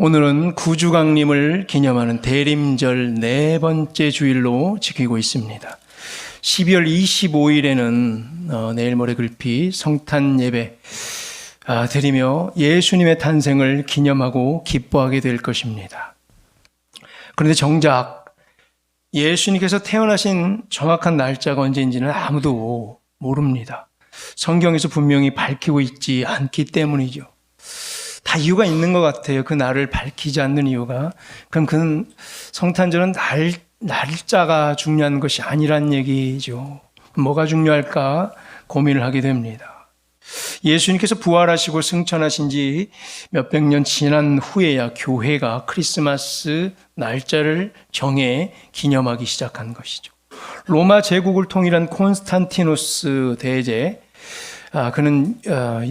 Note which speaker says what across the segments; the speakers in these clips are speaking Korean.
Speaker 1: 오늘은 구주강림을 기념하는 대림절 네 번째 주일로 지키고 있습니다. 12월 25일에는 내일 모레 글피 성탄 예배 드리며 예수님의 탄생을 기념하고 기뻐하게 될 것입니다. 그런데 정작 예수님께서 태어나신 정확한 날짜가 언제인지는 아무도 모릅니다. 성경에서 분명히 밝히고 있지 않기 때문이죠. 다 이유가 있는 것 같아요. 그 날을 밝히지 않는 이유가. 그럼 그 성탄절은 날짜가 중요한 것이 아니란 얘기죠. 뭐가 중요할까 고민을 하게 됩니다. 예수님께서 부활하시고 승천하신 지 몇백 년 지난 후에야 교회가 크리스마스 날짜를 정해 기념하기 시작한 것이죠. 로마 제국을 통일한 콘스탄티누스 대제, 그는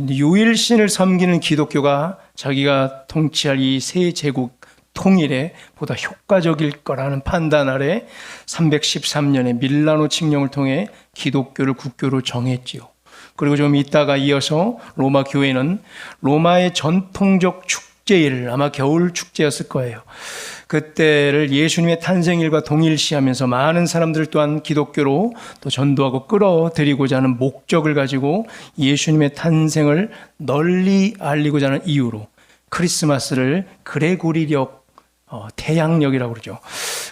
Speaker 1: 유일신을 섬기는 기독교가 자기가 통치할 이 세 제국 통일에 보다 효과적일 거라는 판단 아래 313년에 밀라노 칙령을 통해 기독교를 국교로 정했지요. 그리고 좀 있다가 이어서 로마 교회는 로마의 전통적 축제일, 아마 겨울 축제였을 거예요. 그때를 예수님의 탄생일과 동일시하면서 많은 사람들 또한 기독교로 또 전도하고 끌어들이고자 하는 목적을 가지고 예수님의 탄생을 널리 알리고자 하는 이유로 크리스마스를 그레고리력 태양력이라고 그러죠.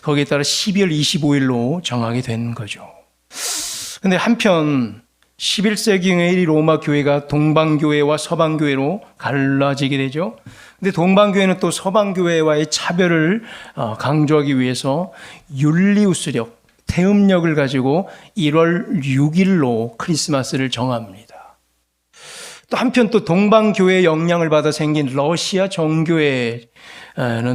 Speaker 1: 거기에 따라 12월 25일로 정하게 된 거죠. 근데 한편 11세기의 로마 교회가 동방교회와 서방교회로 갈라지게 되죠. 근데 동방교회는 또 서방교회와의 차별을 강조하기 위해서 율리우스력, 태음력을 가지고 1월 6일로 크리스마스를 정합니다. 또 한편 또 동방교회의 영향을 받아 생긴 러시아 정교회는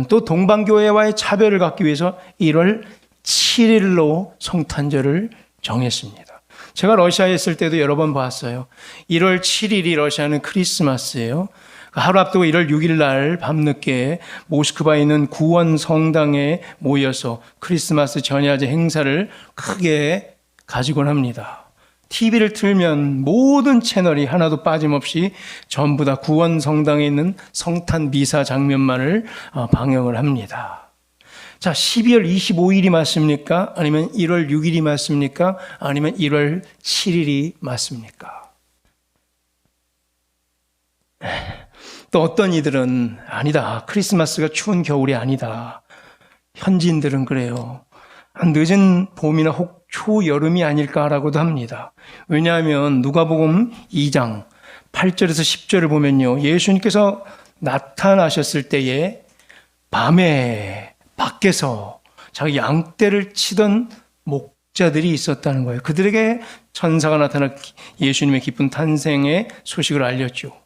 Speaker 1: 또 동방교회와의 차별을 갖기 위해서 1월 7일로 성탄절을 정했습니다. 제가 러시아에 있을 때도 여러 번 봤어요. 1월 7일이 러시아는 크리스마스예요. 하루 앞두고 1월 6일 날 밤늦게 모스크바에 있는 구원 성당에 모여서 크리스마스 전야제 행사를 크게 가지곤 합니다. TV를 틀면 모든 채널이 하나도 빠짐없이 전부 다 구원 성당에 있는 성탄 미사 장면만을 방영을 합니다. 자, 12월 25일이 맞습니까? 아니면 1월 6일이 맞습니까? 아니면 1월 7일이 맞습니까? 또 어떤 이들은 아니다. 크리스마스가 추운 겨울이 아니다. 현지인들은 그래요. 늦은 봄이나 혹 초여름이 아닐까라고도 합니다. 왜냐하면 누가복음 2장 8절에서 10절을 보면요. 예수님께서 나타나셨을 때에 밤에 밖에서 자기 양떼를 치던 목자들이 있었다는 거예요. 그들에게 천사가 나타나 예수님의 기쁜 탄생의 소식을 알렸죠.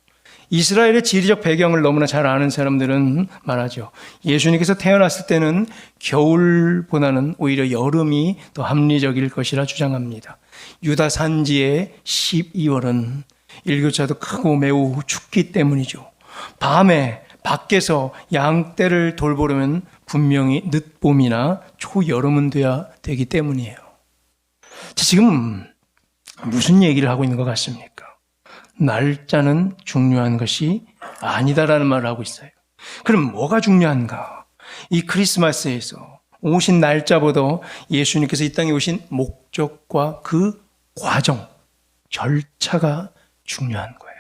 Speaker 1: 이스라엘의 지리적 배경을 너무나 잘 아는 사람들은 말하죠. 예수님께서 태어났을 때는 겨울보다는 오히려 여름이 더 합리적일 것이라 주장합니다. 유다 산지의 12월은 일교차도 크고 매우 춥기 때문이죠. 밤에 밖에서 양떼를 돌보려면 분명히 늦봄이나 초여름은 돼야 되기 때문이에요. 지금 무슨 얘기를 하고 있는 것 같습니까? 날짜는 중요한 것이 아니다라는 말을 하고 있어요. 그럼 뭐가 중요한가? 이 크리스마스에서 오신 날짜보다 예수님께서 이 땅에 오신 목적과 그 과정, 절차가 중요한 거예요.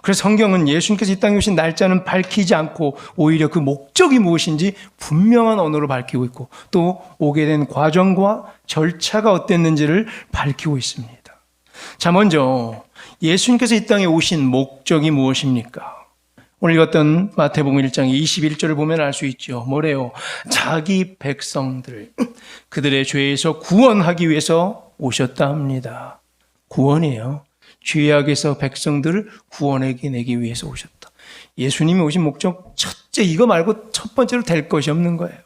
Speaker 1: 그래서 성경은 예수님께서 이 땅에 오신 날짜는 밝히지 않고 오히려 그 목적이 무엇인지 분명한 언어로 밝히고 있고 또 오게 된 과정과 절차가 어땠는지를 밝히고 있습니다. 자, 먼저 예수님께서 이 땅에 오신 목적이 무엇입니까? 오늘 읽었던 마태복음 1장 21절을 보면 알 수 있죠. 뭐래요? 자기 백성들, 그들의 죄에서 구원하기 위해서 오셨다 합니다. 구원이에요. 죄악에서 백성들을 구원해내기 위해서 오셨다. 예수님이 오신 목적 첫째 이거 말고 첫 번째로 될 것이 없는 거예요.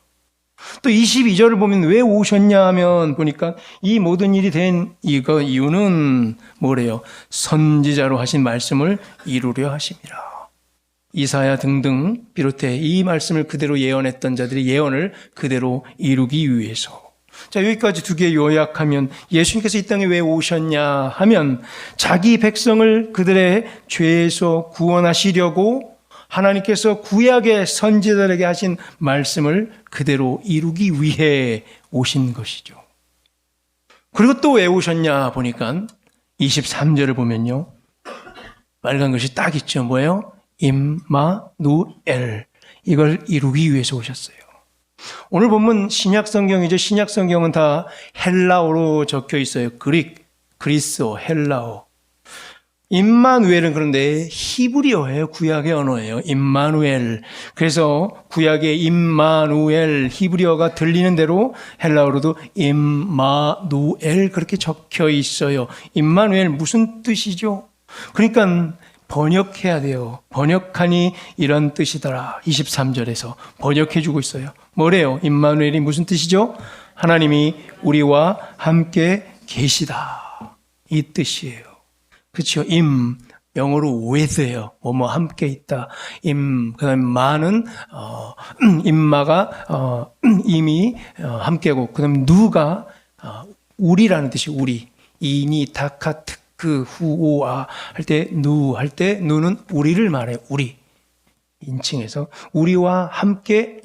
Speaker 1: 또 22절을 보면 왜 오셨냐 하면 보니까 이 모든 일이 된 이유는 뭐래요? 선지자로 하신 말씀을 이루려 하심이라. 이사야 등등 비롯해 이 말씀을 그대로 예언했던 자들이 예언을 그대로 이루기 위해서. 자, 여기까지 두 개 요약하면 예수님께서 이 땅에 왜 오셨냐 하면 자기 백성을 그들의 죄에서 구원하시려고 하나님께서 구약의 선지자들에게 하신 말씀을 그대로 이루기 위해 오신 것이죠. 그리고 또 왜 오셨냐 보니까 23절을 보면요. 빨간 것이 딱 있죠. 뭐예요? 임마누엘. 이걸 이루기 위해서 오셨어요. 오늘 본문 신약성경이죠. 신약성경은 다 헬라어로 적혀 있어요. 그리스어, 헬라어. 임마누엘은 그런데 히브리어예요. 구약의 언어예요. 임마누엘. 그래서 구약의 임마누엘 히브리어가 들리는 대로 헬라어로도 임마누엘 그렇게 적혀 있어요. 임마누엘 무슨 뜻이죠? 그러니까 번역해야 돼요. 번역하니 이런 뜻이더라. 23절에서 번역해 주고 있어요. 뭐래요? 임마누엘이 무슨 뜻이죠? 하나님이 우리와 함께 계시다. 이 뜻이에요. 그렇죠? 영어로 with예요. 뭐뭐 함께 있다. 그다음에 마는 임마가 임이 함께고, 그다음에 누가 우리라는 뜻이 우리. 이니 다카 특그 후오아 할 때 누는 우리를 말해요. 우리. 인칭해서 우리와 함께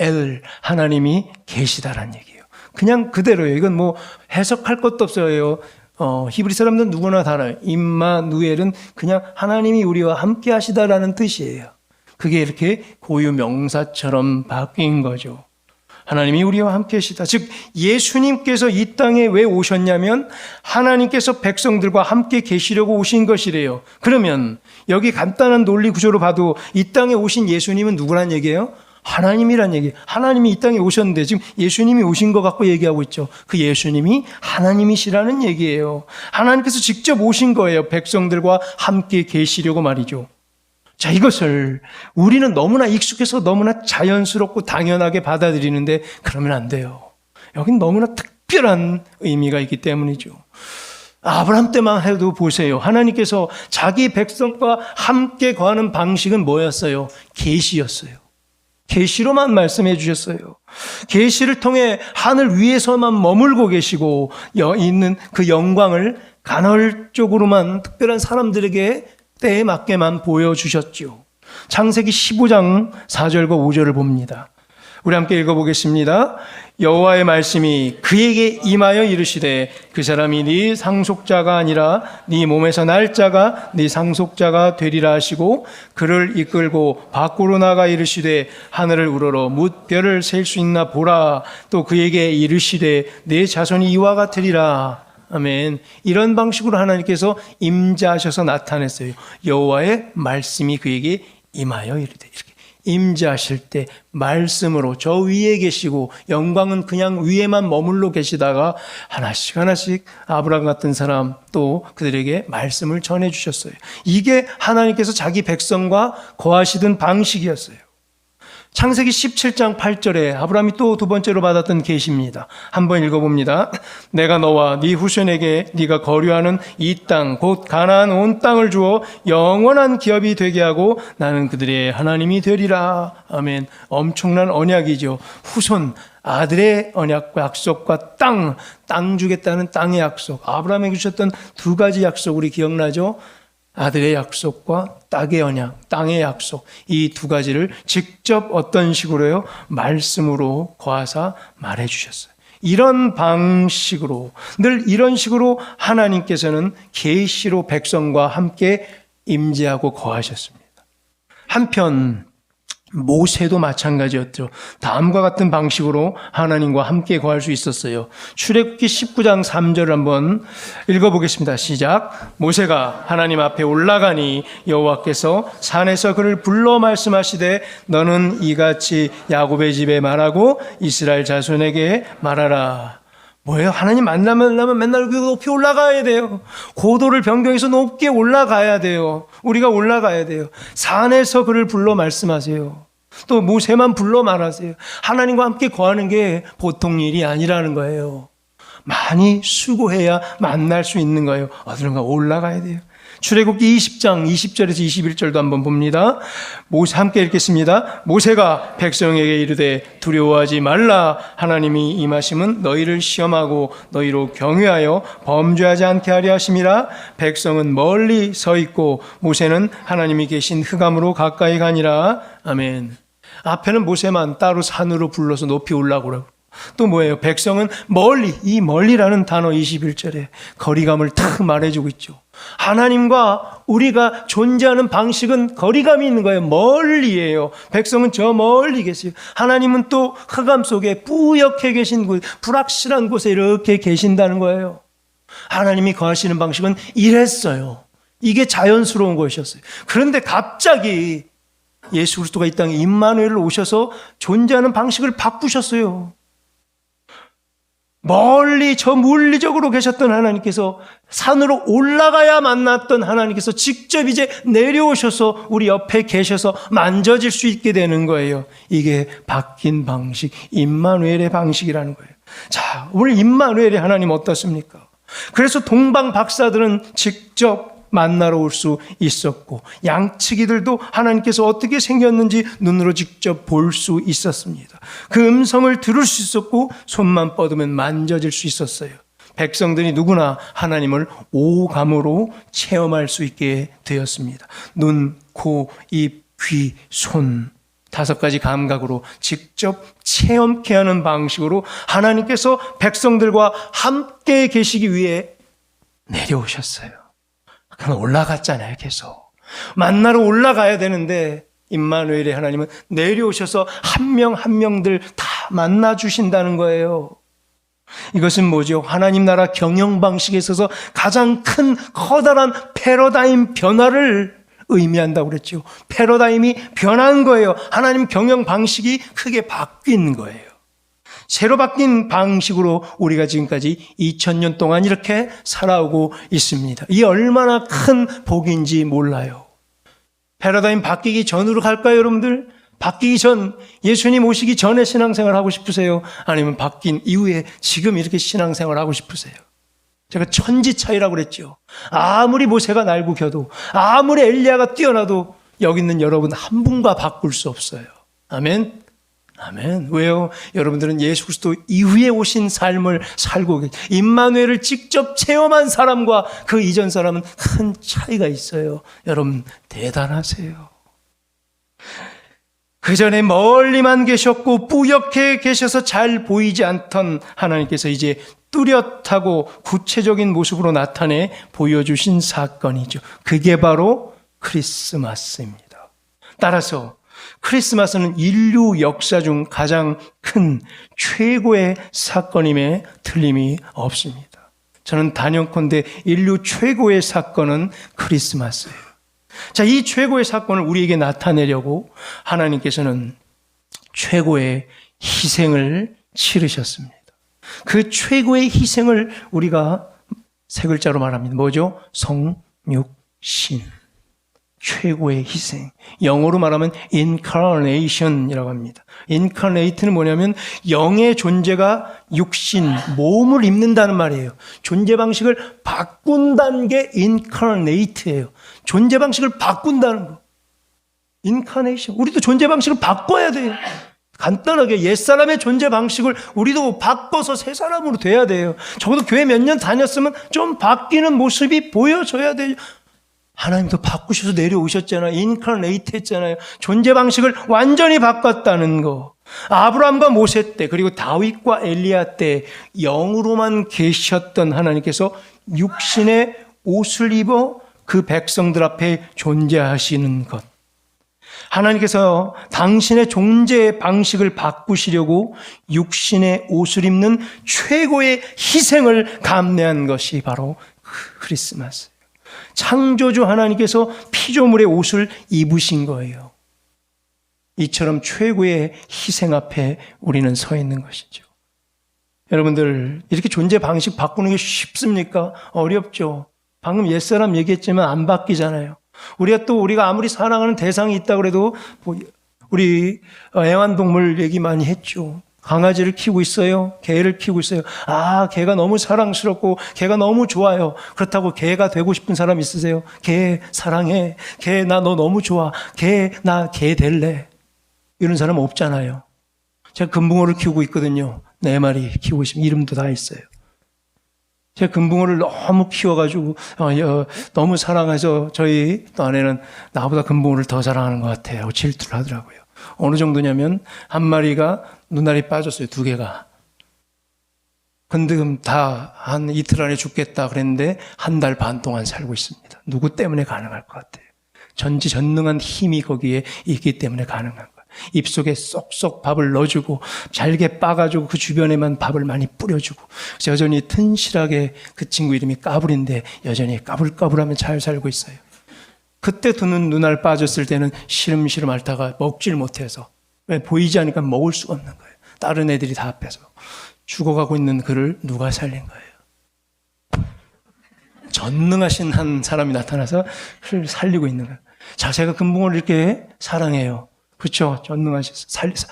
Speaker 1: 하나님이 계시다라는 얘기예요. 그냥 그대로예요. 이건 뭐 해석할 것도 없어요. 히브리 사람들은 누구나 다 알아요. 임마누엘은 그냥 하나님이 우리와 함께 하시다라는 뜻이에요. 그게 이렇게 고유 명사처럼 바뀐 거죠. 하나님이 우리와 함께 하시다. 즉 예수님께서 이 땅에 왜 오셨냐면 하나님께서 백성들과 함께 계시려고 오신 것이래요. 그러면 여기 간단한 논리 구조로 봐도 이 땅에 오신 예수님은 누구란 얘기예요? 하나님이란 얘기예요. 하나님이 이 땅에 오셨는데 지금 예수님이 오신 것 갖고 얘기하고 있죠. 그 예수님이 하나님이시라는 얘기예요. 하나님께서 직접 오신 거예요. 백성들과 함께 계시려고 말이죠. 자, 이것을 우리는 너무나 익숙해서 너무나 자연스럽고 당연하게 받아들이는데 그러면 안 돼요. 여긴 너무나 특별한 의미가 있기 때문이죠. 아브라함 때만 해도 보세요. 하나님께서 자기 백성과 함께 거하는 방식은 뭐였어요? 계시였어요. 계시로만 말씀해 주셨어요. 계시를 통해 하늘 위에서만 머물고 계시고 있는 그 영광을 간헐적으로만 특별한 사람들에게 때에 맞게만 보여주셨죠. 창세기 15장 4절과 5절을 봅니다. 우리 함께 읽어보겠습니다. 여호와의 말씀이 그에게 임하여 이르시되 그 사람이 네 상속자가 아니라 네 몸에서 날 자가 네 상속자가 되리라 하시고 그를 이끌고 밖으로 나가 이르시되 하늘을 우러러 뭇 별을 셀 수 있나 보라. 또 그에게 이르시되 네 자손이 이와 같으리라. 아멘. 이런 방식으로 하나님께서 임재하셔서 나타냈어요. 여호와의 말씀이 그에게 임하여 이르되 이렇게 임재하실 때 말씀으로 저 위에 계시고 영광은 그냥 위에만 머물러 계시다가 하나씩 하나씩 아브라함 같은 사람 또 그들에게 말씀을 전해주셨어요. 이게 하나님께서 자기 백성과 거하시던 방식이었어요. 창세기 17장 8절에 아브라함이 또 두 번째로 받았던 계시입니다. 한번 읽어봅니다. 내가 너와 네 후손에게 네가 거류하는 이 땅 곧 가나안 온 땅을 주어 영원한 기업이 되게 하고 나는 그들의 하나님이 되리라. 아멘. 엄청난 언약이죠. 후손 아들의 언약과 약속과 땅 주겠다는 땅의 약속. 아브라함에게 주셨던 두 가지 약속 우리 기억나죠? 아들의 약속과 땅의 언약, 땅의 약속, 이 두 가지를 직접 어떤 식으로요? 말씀으로 거하사 말해 주셨어요. 이런 방식으로, 늘 이런 식으로 하나님께서는 계시로 백성과 함께 임재하고 거하셨습니다. 한편 모세도 마찬가지였죠. 다음과 같은 방식으로 하나님과 함께 거할 수 있었어요. 출애굽기 19장 3절을 한번 읽어보겠습니다. 시작. 모세가 하나님 앞에 올라가니 여호와께서 산에서 그를 불러 말씀하시되 너는 이같이 야곱의 집에 말하고 이스라엘 자손에게 말하라. 뭐예요? 하나님 만나면 맨날 높이 올라가야 돼요. 고도를 변경해서 높게 올라가야 돼요. 우리가 올라가야 돼요. 산에서 그를 불러 말씀하세요. 또 모세만 불러 말하세요. 하나님과 함께 거하는 게 보통 일이 아니라는 거예요. 많이 수고해야 만날 수 있는 거예요. 어디론가 올라가야 돼요. 출애굽기 20장 20절에서 21절도 한번 봅니다. 모세 함께 읽겠습니다. 모세가 백성에게 이르되 두려워하지 말라. 하나님이 임하심은 너희를 시험하고 너희로 경외하여 범죄하지 않게 하려 하심이라. 백성은 멀리 서 있고 모세는 하나님이 계신 흑암으로 가까이 가니라. 아멘. 앞에는 모세만 따로 산으로 불러서 높이 올라오라고. 또 뭐예요? 백성은 멀리, 이 멀리라는 단어 21절에 거리감을 탁 말해주고 있죠. 하나님과 우리가 존재하는 방식은 거리감이 있는 거예요. 멀리예요. 백성은 저 멀리 계세요. 하나님은 또 흑암 속에 뿌옇게 계신 곳, 불확실한 곳에 이렇게 계신다는 거예요. 하나님이 거하시는 방식은 이랬어요. 이게 자연스러운 것이었어요. 그런데 갑자기 예수 그리스도가 이 땅에 임마누엘로 오셔서 존재하는 방식을 바꾸셨어요. 멀리 저 물리적으로 계셨던 하나님께서 산으로 올라가야 만났던 하나님께서 직접 이제 내려오셔서 우리 옆에 계셔서 만져질 수 있게 되는 거예요. 이게 바뀐 방식, 임마누엘의 방식이라는 거예요. 자, 오늘 임마누엘의 하나님 어떻습니까? 그래서 동방 박사들은 직접 만나러 올 수 있었고 양치기들도 하나님께서 어떻게 생겼는지 눈으로 직접 볼 수 있었습니다. 그 음성을 들을 수 있었고 손만 뻗으면 만져질 수 있었어요. 백성들이 누구나 하나님을 오감으로 체험할 수 있게 되었습니다. 눈, 코, 입, 귀, 손 5가지 감각으로 직접 체험케 하는 방식으로 하나님께서 백성들과 함께 계시기 위해 내려오셨어요. 그럼 올라갔잖아요. 계속 만나러 올라가야 되는데 임마누엘의 하나님은 내려오셔서 한 명 한 명들 다 만나 주신다는 거예요. 이것은 뭐죠? 하나님 나라 경영 방식에 있어서 가장 큰 커다란 패러다임 변화를 의미한다고 그랬죠. 패러다임이 변한 거예요. 하나님 경영 방식이 크게 바뀐 거예요. 새로 바뀐 방식으로 우리가 지금까지 2000년 동안 이렇게 살아오고 있습니다. 이 얼마나 큰 복인지 몰라요. 패러다임 바뀌기 전으로 갈까요, 여러분들? 바뀌기 전, 예수님 오시기 전에 신앙생활 하고 싶으세요? 아니면 바뀐 이후에 지금 이렇게 신앙생활 하고 싶으세요? 제가 천지 차이라고 그랬죠. 아무리 모세가 날고 겨도, 아무리 엘리야가 뛰어나도 여기 있는 여러분 한 분과 바꿀 수 없어요. 아멘. 아멘. 왜요? 여러분들은 예수 그리스도 이후에 오신 삶을 살고 계세요. 임마누엘을 직접 체험한 사람과 그 이전 사람은 큰 차이가 있어요. 여러분 대단하세요. 그 전에 멀리만 계셨고 뿌옇게 계셔서 잘 보이지 않던 하나님께서 이제 뚜렷하고 구체적인 모습으로 나타내 보여주신 사건이죠. 그게 바로 크리스마스입니다. 따라서 크리스마스는 인류 역사 중 가장 큰 최고의 사건임에 틀림이 없습니다. 저는 단연컨대 인류 최고의 사건은 크리스마스예요. 자, 이 최고의 사건을 우리에게 나타내려고 하나님께서는 최고의 희생을 치르셨습니다. 그 최고의 희생을 우리가 3글자로 말합니다. 뭐죠? 성육신. 최고의 희생. 영어로 말하면 incarnation이라고 합니다. incarnate는 뭐냐면 영의 존재가 육신, 몸을 입는다는 말이에요. 존재 방식을 바꾼다는 게 incarnate예요. 존재 방식을 바꾼다는 거. incarnation. 우리도 존재 방식을 바꿔야 돼요. 간단하게 옛사람의 존재 방식을 우리도 바꿔서 새 사람으로 돼야 돼요. 적어도 교회 몇 년 다녔으면 좀 바뀌는 모습이 보여줘야 돼요. 하나님도 바꾸셔서 내려오셨잖아요. 인카네이트 했잖아요. 존재 방식을 완전히 바꿨다는 거. 아브라함과 모세 때 그리고 다윗과 엘리야 때 영으로만 계셨던 하나님께서 육신의 옷을 입어 그 백성들 앞에 존재하시는 것. 하나님께서 당신의 존재 방식을 바꾸시려고 육신의 옷을 입는 최고의 희생을 감내한 것이 바로 크리스마스. 창조주 하나님께서 피조물의 옷을 입으신 거예요. 이처럼 최고의 희생 앞에 우리는 서 있는 것이죠. 여러분들 이렇게 존재 방식 바꾸는 게 쉽습니까? 어렵죠. 방금 옛사람 얘기했지만 안 바뀌잖아요. 우리가 아무리 사랑하는 대상이 있다고 해도 우리 애완동물 얘기 많이 했죠. 강아지를 키우고 있어요. 개를 키우고 있어요. 아, 개가 너무 사랑스럽고 개가 너무 좋아요. 그렇다고 개가 되고 싶은 사람 있으세요? 개 사랑해. 개 나 너 너무 좋아. 나 개 될래. 이런 사람 없잖아요. 제가 금붕어를 키우고 있거든요. 4마리 키우고 있으면 이름도 다 있어요. 제가 금붕어를 너무 키워가지고 너무 사랑해서 저희 아내는 나보다 금붕어를 더 사랑하는 것 같아요. 질투를 하더라고요. 어느 정도냐면 한 마리가 눈알이 빠졌어요. 2개가. 근데 다 한 이틀 안에 죽겠다 그랬는데 1달 반 동안 살고 있습니다. 누구 때문에 가능할 것 같아요? 전지전능한 힘이 거기에 있기 때문에 가능한 거예요. 입속에 쏙쏙 밥을 넣어주고 잘게 빠가지고 그 주변에만 밥을 많이 뿌려주고 여전히 튼실하게, 그 친구 이름이 까불인데 여전히 까불까불하면 잘 살고 있어요. 그때 두는 눈알 빠졌을 때는 시름시름 앓다가 먹질 못해서, 왜 보이지 않으니까 먹을 수가 없는 거예요. 다른 애들이 다 앞에서 죽어가고 있는 그를 누가 살린 거예요? 전능하신 한 사람이 나타나서 그를 살리고 있는 거예요. 자, 제가 금붕어를 이렇게 사랑해요. 그렇죠? 전능하셔서 살려서.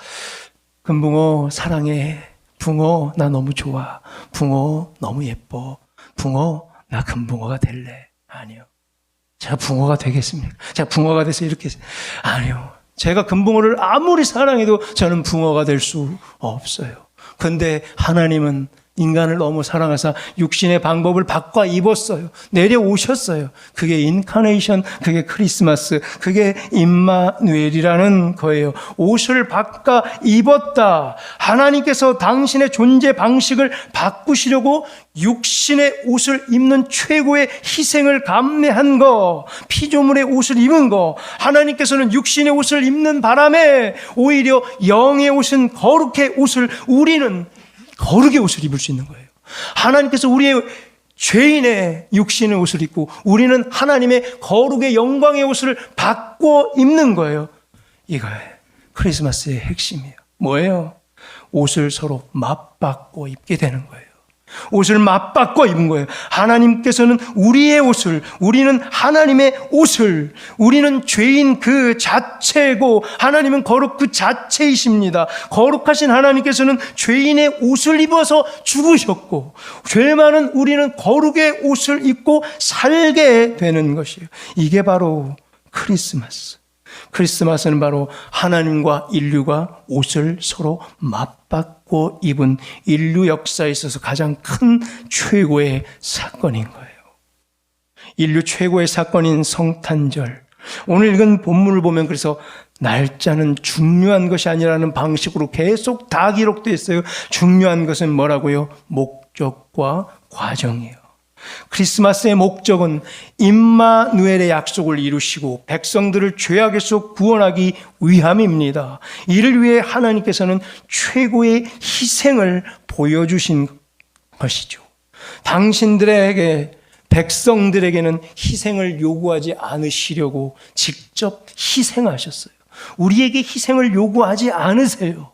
Speaker 1: 금붕어 사랑해. 붕어 나 너무 좋아. 붕어 너무 예뻐. 붕어 나 금붕어가 될래. 아니요. 제가 붕어가 되겠습니까? 제가 붕어가 돼서 이렇게. 아니요. 제가 금붕어를 아무리 사랑해도 저는 붕어가 될 수 없어요. 그런데 하나님은 인간을 너무 사랑하사 육신의 방법을 바꿔 입었어요. 내려오셨어요. 그게 인카네이션, 그게 크리스마스, 그게 임마누엘이라는 거예요. 옷을 바꿔 입었다. 하나님께서 당신의 존재 방식을 바꾸시려고 육신의 옷을 입는 최고의 희생을 감내한 거, 피조물의 옷을 입은 거. 하나님께서는 육신의 옷을 입는 바람에 오히려 영의 옷은 거룩의 옷을, 우리는 거룩의 옷을 입을 수 있는 거예요. 하나님께서 우리의 죄인의 육신의 옷을 입고 우리는 하나님의 거룩의 영광의 옷을 바꿔 입는 거예요. 이거예요. 크리스마스의 핵심이에요. 뭐예요? 옷을 서로 맞바꿔 입게 되는 거예요. 옷을 맞바꿔 입은 거예요. 하나님께서는 우리의 옷을, 우리는 하나님의 옷을, 우리는 죄인 그 자체고 하나님은 거룩 그 자체이십니다. 거룩하신 하나님께서는 죄인의 옷을 입어서 죽으셨고 죄 많은 우리는 거룩의 옷을 입고 살게 되는 것이에요. 이게 바로 크리스마스. 크리스마스는 바로 하나님과 인류가 옷을 서로 맞바꿔 입은 인류 역사에 있어서 가장 큰 최고의 사건인 거예요. 인류 최고의 사건인 성탄절. 오늘 읽은 본문을 보면 그래서 날짜는 중요한 것이 아니라는 방식으로 계속 다 기록되어 있어요. 중요한 것은 뭐라고요? 목적과 과정이에요. 크리스마스의 목적은 임마누엘의 약속을 이루시고 백성들을 죄악에서 구원하기 위함입니다. 이를 위해 하나님께서는 최고의 희생을 보여주신 것이죠. 당신들에게, 백성들에게는 희생을 요구하지 않으시려고 직접 희생하셨어요. 우리에게 희생을 요구하지 않으세요.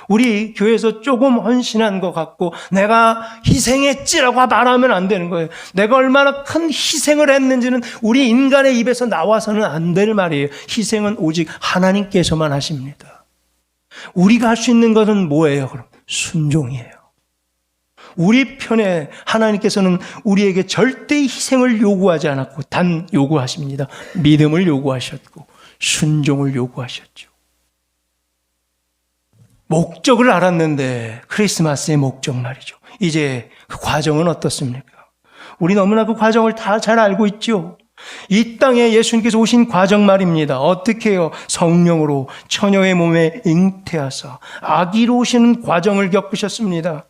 Speaker 1: 우리 교회에서 조금 헌신한 것 같고 내가 희생했지라고 말하면 안 되는 거예요. 내가 얼마나 큰 희생을 했는지는 우리 인간의 입에서 나와서는 안 될 말이에요. 희생은 오직 하나님께서만 하십니다. 우리가 할 수 있는 것은 뭐예요? 그럼 순종이에요. 우리 편에 하나님께서는 우리에게 절대 희생을 요구하지 않았고 단 요구하십니다. 믿음을 요구하셨고 순종을 요구하셨죠. 목적을 알았는데 크리스마스의 목적 말이죠. 이제 그 과정은 어떻습니까? 우리 너무나 그 과정을 다 잘 알고 있죠. 이 땅에 예수님께서 오신 과정 말입니다. 어떻게 해요? 성령으로 처녀의 몸에 잉태하사 아기로 오시는 과정을 겪으셨습니다.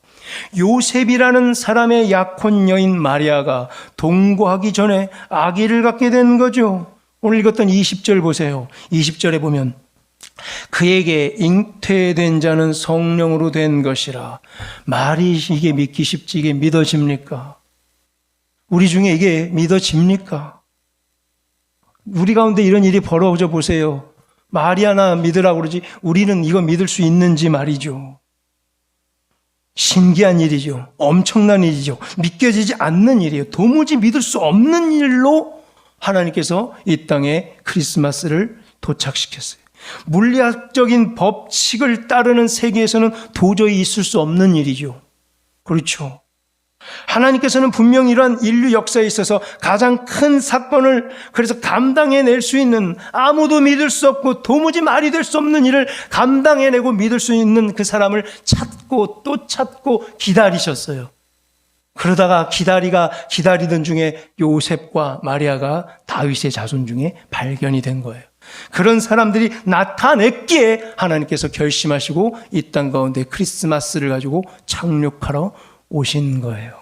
Speaker 1: 요셉이라는 사람의 약혼 여인 마리아가 동거하기 전에 아기를 갖게 된 거죠. 오늘 읽었던 20절 보세요. 20절에 보면 그에게 잉태된 자는 성령으로 된 것이라. 말이 이게 믿기 쉽지 이게 믿어집니까? 우리 중에 이게 믿어집니까? 우리 가운데 이런 일이 벌어져 보세요. 말이 하나 믿으라고 그러지 우리는 이거 믿을 수 있는지 말이죠. 신기한 일이죠. 엄청난 일이죠. 믿겨지지 않는 일이에요. 도무지 믿을 수 없는 일로 하나님께서 이 땅에 크리스마스를 도착시켰어요. 물리학적인 법칙을 따르는 세계에서는 도저히 있을 수 없는 일이죠. 그렇죠. 하나님께서는 분명히 이러한 인류 역사에 있어서 가장 큰 사건을 그래서 감당해낼 수 있는, 아무도 믿을 수 없고 도무지 말이 될 수 없는 일을 감당해내고 믿을 수 있는 그 사람을 찾고 또 찾고 기다리셨어요. 그러다가 기다리던 중에 요셉과 마리아가 다윗의 자손 중에 발견이 된 거예요. 그런 사람들이 나타냈기에 하나님께서 결심하시고 이 땅 가운데 크리스마스를 가지고 착륙하러 오신 거예요.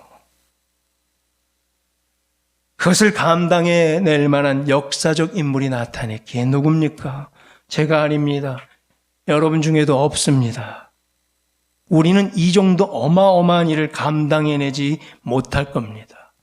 Speaker 1: 그것을 감당해낼 만한 역사적 인물이 나타냈기에 누굽니까? 제가 아닙니다. 여러분 중에도 없습니다. 우리는 이 정도 어마어마한 일을 감당해내지 못할 겁니다.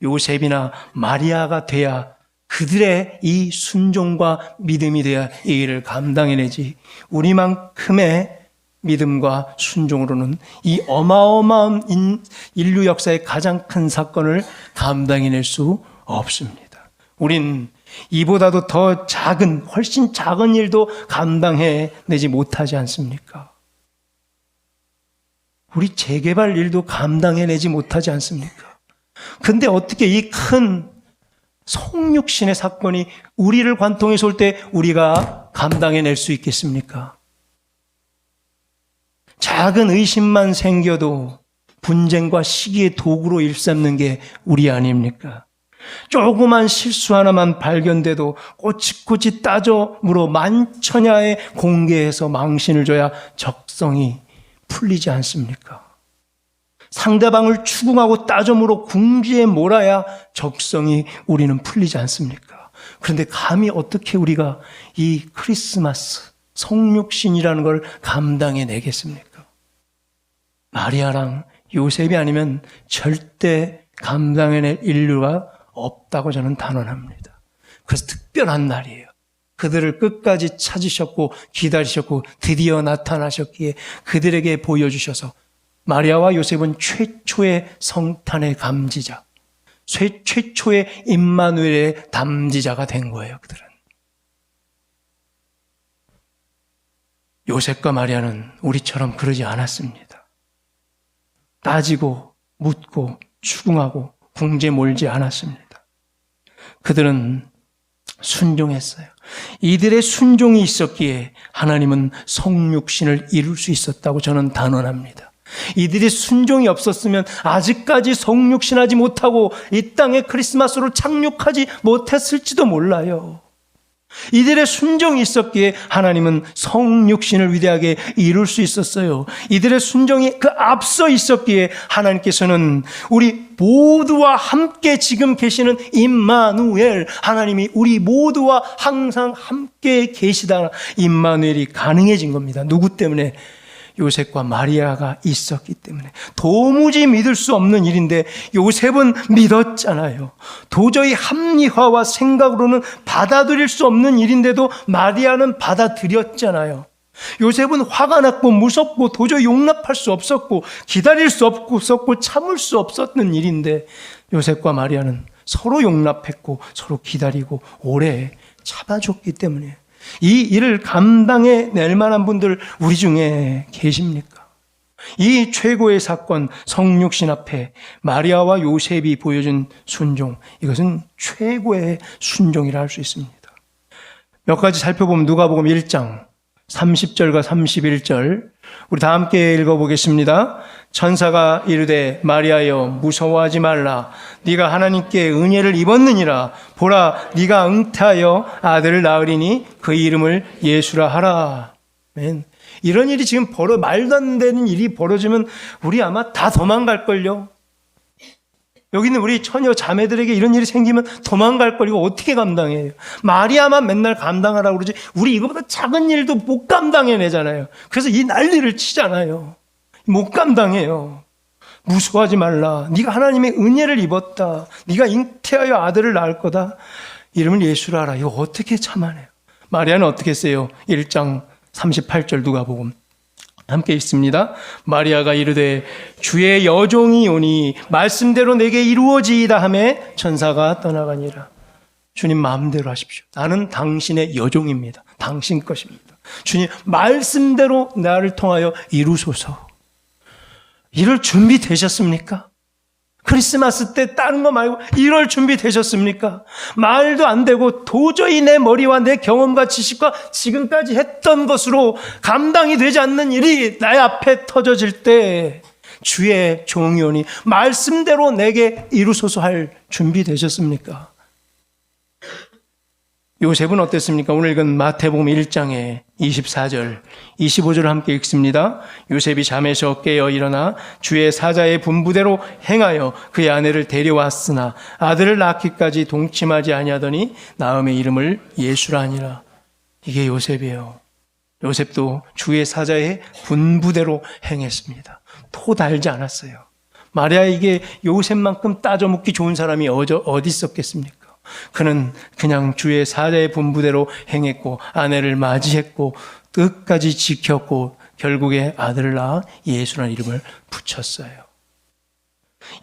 Speaker 1: 요셉이나 마리아가 돼야, 그들의 이 순종과 믿음이 돼야 이 일을 감당해내지, 우리만큼의 믿음과 순종으로는 이 어마어마한 인류 역사의 가장 큰 사건을 감당해낼 수 없습니다. 우린 이보다도 더 작은, 훨씬 작은 일도 감당해내지 못하지 않습니까? 우리 재개발 일도 감당해내지 못하지 않습니까? 근데 어떻게 이 큰 성육신의 사건이 우리를 관통해서 올 때 우리가 감당해낼 수 있겠습니까? 작은 의심만 생겨도 분쟁과 시기의 도구로 일삼는 게 우리 아닙니까? 조그만 실수 하나만 발견돼도 꼬치꼬치 따져 물어 만천하에 공개해서 망신을 줘야 적성이 풀리지 않습니까? 상대방을 추궁하고 따져 물어 궁지에 몰아야 적성이 우리는 풀리지 않습니까? 그런데 감히 어떻게 우리가 이 크리스마스 성육신이라는 걸 감당해내겠습니까? 마리아랑 요셉이 아니면 절대 감당해낼 인류가 없다고 저는 단언합니다. 그래서 특별한 날이에요. 그들을 끝까지 찾으셨고 기다리셨고 드디어 나타나셨기에 그들에게 보여주셔서 마리아와 요셉은 최초의 성탄의 감지자, 최초의 임마누엘의 담지자가 된 거예요. 그들은. 요셉과 마리아는 우리처럼 그러지 않았습니다. 따지고 묻고 추궁하고 궁지에 몰지 않았습니다. 그들은 순종했어요. 이들의 순종이 있었기에 하나님은 성육신을 이룰 수 있었다고 저는 단언합니다. 이들의 순종이 없었으면 아직까지 성육신하지 못하고 이 땅에 크리스마스로 착륙하지 못했을지도 몰라요. 이들의 순종이 있었기에 하나님은 성육신을 위대하게 이룰 수 있었어요. 이들의 순종이 그 앞서 있었기에 하나님께서는 우리 모두와 함께 지금 계시는 임마누엘, 하나님이 우리 모두와 항상 함께 계시다, 임마누엘이 가능해진 겁니다. 누구 때문에? 요셉과 마리아가 있었기 때문에. 도무지 믿을 수 없는 일인데 요셉은 믿었잖아요. 도저히 합리화와 생각으로는 받아들일 수 없는 일인데도 마리아는 받아들였잖아요. 요셉은 화가 났고 무섭고 도저히 용납할 수 없었고 기다릴 수 없었고 참을 수 없었던 일인데 요셉과 마리아는 서로 용납했고 서로 기다리고 오래 참아줬기 때문에 이 일을 감당해낼 만한 분들 우리 중에 계십니까? 이 최고의 사건 성육신 앞에 마리아와 요셉이 보여준 순종, 이것은 최고의 순종이라 할 수 있습니다. 몇 가지 살펴보면 누가복음 1장 30절과 31절 우리 다 함께 읽어보겠습니다. 천사가 이르되 마리아여 무서워하지 말라. 네가 하나님께 은혜를 입었느니라. 보라 네가 잉태하여 아들을 낳으리니 그 이름을 예수라 하라. 아멘. 이런 일이 지금 말도 안 되는 일이 벌어지면 우리 아마 다 도망갈걸요. 여기 있는 우리 처녀 자매들에게 이런 일이 생기면 도망갈걸. 이거 어떻게 감당해요? 마리아만 맨날 감당하라고 그러지 우리 이거보다 작은 일도 못 감당해내잖아요. 그래서 이 난리를 치잖아요. 못 감당해요. 무서워하지 말라. 네가 하나님의 은혜를 입었다. 네가 잉태하여 아들을 낳을 거다. 이름을 예수라 하라. 이거 어떻게 참아내요? 마리아는 어떻게 했어요? 1장 38절 누가복음 함께 읽습니다. 마리아가 이르되 주의 여종이 오니 말씀대로 내게 이루어지이다 하매 천사가 떠나가니라. 주님 마음대로 하십시오. 나는 당신의 여종입니다. 당신 것입니다. 주님, 말씀대로 나를 통하여 이루소서. 이럴 준비 되셨습니까? 크리스마스 때 다른 거 말고 이럴 준비 되셨습니까? 말도 안 되고 도저히 내 머리와 내 경험과 지식과 지금까지 했던 것으로 감당이 되지 않는 일이 나의 앞에 터져질 때 주의 종이오니 말씀대로 내게 이루소서 할 준비 되셨습니까? 요셉은 어땠습니까? 오늘 읽은 마태복음 1장의 24절, 25절을 함께 읽습니다. 요셉이 잠에서 깨어 일어나 주의 사자의 분부대로 행하여 그의 아내를 데려왔으나 아들을 낳기까지 동침하지 아니하더니 낳음의 이름을 예수라 하니라. 이게 요셉이에요. 요셉도 주의 사자의 분부대로 행했습니다. 토 달지 않았어요. 마리아에게 요셉만큼 따져 묻기 좋은 사람이 어디 있었겠습니까? 그는 그냥 주의 사자의 분부대로 행했고 아내를 맞이했고 끝까지 지켰고 결국에 아들을 낳아 예수라는 이름을 붙였어요.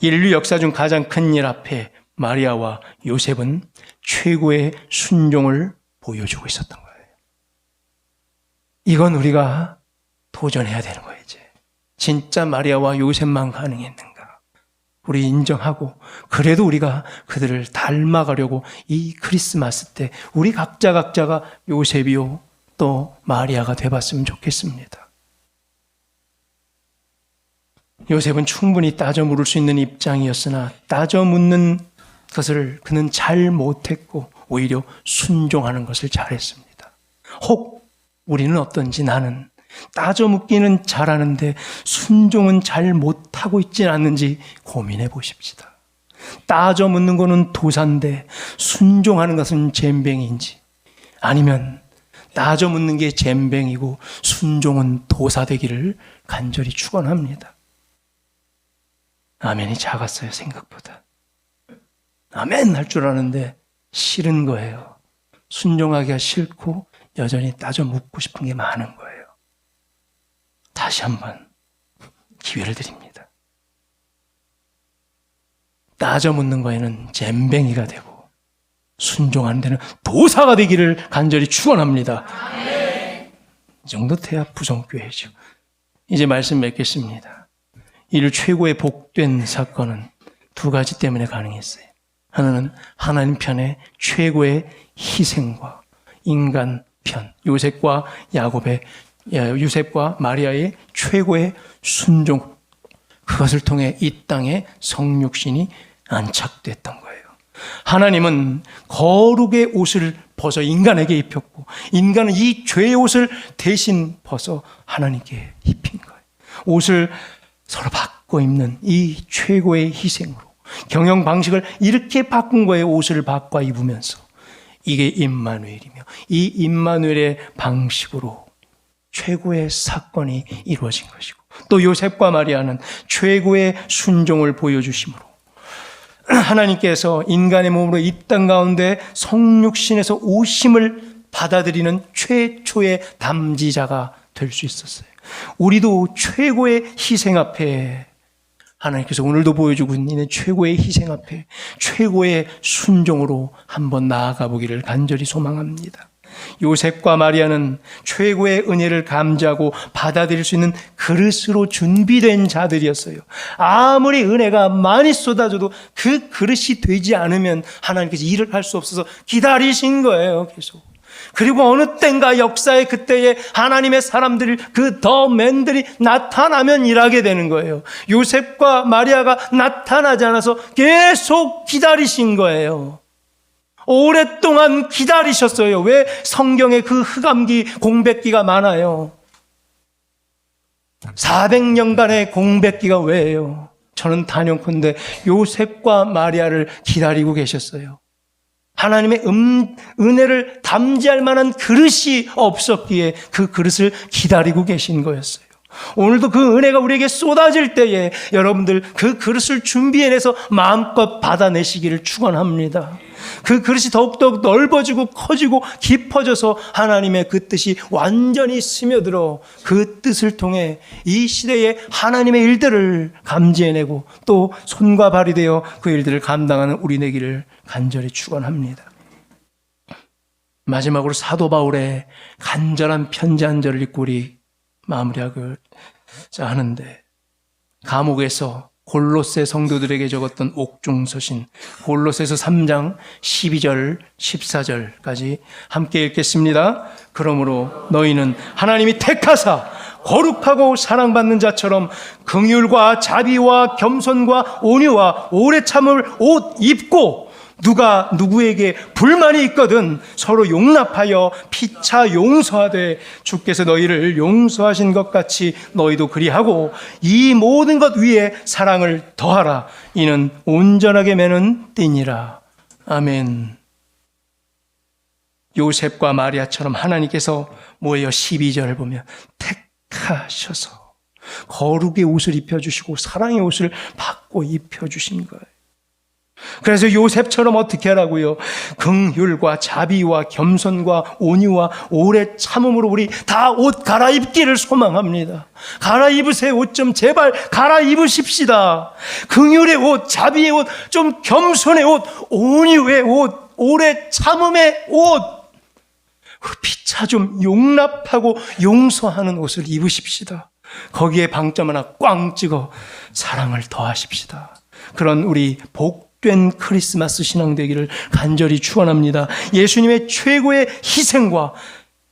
Speaker 1: 인류 역사 중 가장 큰 일 앞에 마리아와 요셉은 최고의 순종을 보여주고 있었던 거예요. 이건 우리가 도전해야 되는 거예요. 이제 진짜 마리아와 요셉만 가능했는가? 우리 인정하고 그래도 우리가 그들을 닮아가려고 이 크리스마스 때 우리 각자가 요셉이요 또 마리아가 돼봤으면 좋겠습니다. 요셉은 충분히 따져 물을 수 있는 입장이었으나 따져 묻는 것을 그는 잘 못했고 오히려 순종하는 것을 잘했습니다. 혹 우리는 어떤지 나는 따져 묻기는 잘하는데 순종은 잘 못하고 있지 않는지 고민해 보십시다. 따져 묻는 거는 도사인데 순종하는 것은 젬병인지 아니면 따져 묻는 게 젬병이고 순종은 도사 되기를 간절히 축원합니다. 아멘이 작았어요. 생각보다. 아멘 할 줄 아는데 싫은 거예요. 순종하기가 싫고 여전히 따져 묻고 싶은 게 많은 거예요. 다시 한번 기회를 드립니다. 따져 묻는 거에는 젬뱅이가 되고 순종하는 데는 도사가 되기를 간절히 축원합니다. 이 정도 돼야 부정교회죠. 이제 말씀 맺겠습니다. 이를 최고의 복된 사건은 두 가지 때문에 가능했어요. 하나는 하나님 편의 최고의 희생과 인간 편, 요셉과 마리아의 최고의 순종, 그것을 통해 이 땅에 성육신이 안착됐던 거예요. 하나님은 거룩의 옷을 벗어 인간에게 입혔고 인간은 이 죄의 옷을 대신 벗어 하나님께 입힌 거예요. 옷을 서로 바꿔 입는 이 최고의 희생으로 경영 방식을 이렇게 바꾼 거예요. 옷을 바꿔 입으면서. 이게 임마누엘이며 이 임마누엘의 방식으로 최고의 사건이 이루어진 것이고 또 요셉과 마리아는 최고의 순종을 보여주심으로 하나님께서 인간의 몸으로 이 땅 가운데 성육신에서 오심을 받아들이는 최초의 담지자가 될 수 있었어요. 우리도 최고의 희생 앞에 하나님께서 오늘도 보여주고 있는 최고의 희생 앞에 최고의 순종으로 한번 나아가 보기를 간절히 소망합니다. 요셉과 마리아는 최고의 은혜를 감지하고 받아들일 수 있는 그릇으로 준비된 자들이었어요. 아무리 은혜가 많이 쏟아져도 그 그릇이 되지 않으면 하나님께서 일을 할 수 없어서 기다리신 거예요. 계속. 그리고 어느 땐가 역사의 그때에 하나님의 사람들, 그 더맨들이 나타나면 일하게 되는 거예요. 요셉과 마리아가 나타나지 않아서 계속 기다리신 거예요. 오랫동안 기다리셨어요. 왜 성경에 그 흑암기 공백기가 많아요? 400년간의 공백기가 왜요? 저는 단연컨대 요셉과 마리아를 기다리고 계셨어요. 하나님의 은혜를 담지할 만한 그릇이 없었기에 그 그릇을 기다리고 계신 거였어요. 오늘도 그 은혜가 우리에게 쏟아질 때에 여러분들 그 그릇을 준비해내서 마음껏 받아내시기를 축원합니다. 그 그릇이 더욱더 넓어지고 커지고 깊어져서 하나님의 그 뜻이 완전히 스며들어 그 뜻을 통해 이 시대에 하나님의 일들을 감지해내고 또 손과 발이 되어 그 일들을 감당하는 우리 되기를 간절히 축원합니다. 마지막으로 사도 바울의 간절한 편지 한 절을 읽고 우리 마무리하고자 하는데, 감옥에서 골로새 성도들에게 적었던 옥중서신 골로새서 3장 12절 14절까지 함께 읽겠습니다. 그러므로 너희는 하나님이 택하사 거룩하고 사랑받는 자처럼 긍휼과 자비와 겸손과 온유와 오래 참을 옷 입고, 누가 누구에게 불만이 있거든 서로 용납하여 피차 용서하되 주께서 너희를 용서하신 것 같이 너희도 그리하고 이 모든 것 위에 사랑을 더하라. 이는 온전하게 매는 띠니라. 아멘. 요셉과 마리아처럼 하나님께서 뭐예요? 12절을 보면 택하셔서 거룩의 옷을 입혀주시고 사랑의 옷을 받고 입혀주신 거예요. 그래서 요셉처럼 어떻게 하라고요? 긍휼과 자비와 겸손과 온유와 오래 참음으로 우리 다 옷 갈아입기를 소망합니다. 갈아입으세요. 옷 좀 제발 갈아입으십시다. 긍휼의 옷, 자비의 옷, 좀 겸손의 옷, 온유의 옷, 오래 참음의 옷, 피차 좀 용납하고 용서하는 옷을 입으십시다. 거기에 방점 하나 꽝 찍어 사랑을 더하십시다. 그런 우리 복된 크리스마스 신앙 되기를 간절히 축원합니다. 예수님의 최고의 희생과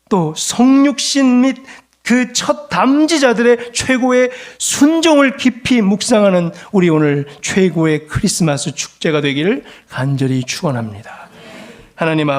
Speaker 1: 또 성육신 및 그 첫 담지자들의 최고의 순종을 깊이 묵상하는 우리 오늘 최고의 크리스마스 축제가 되기를 간절히 축원합니다. 하나님 아버지,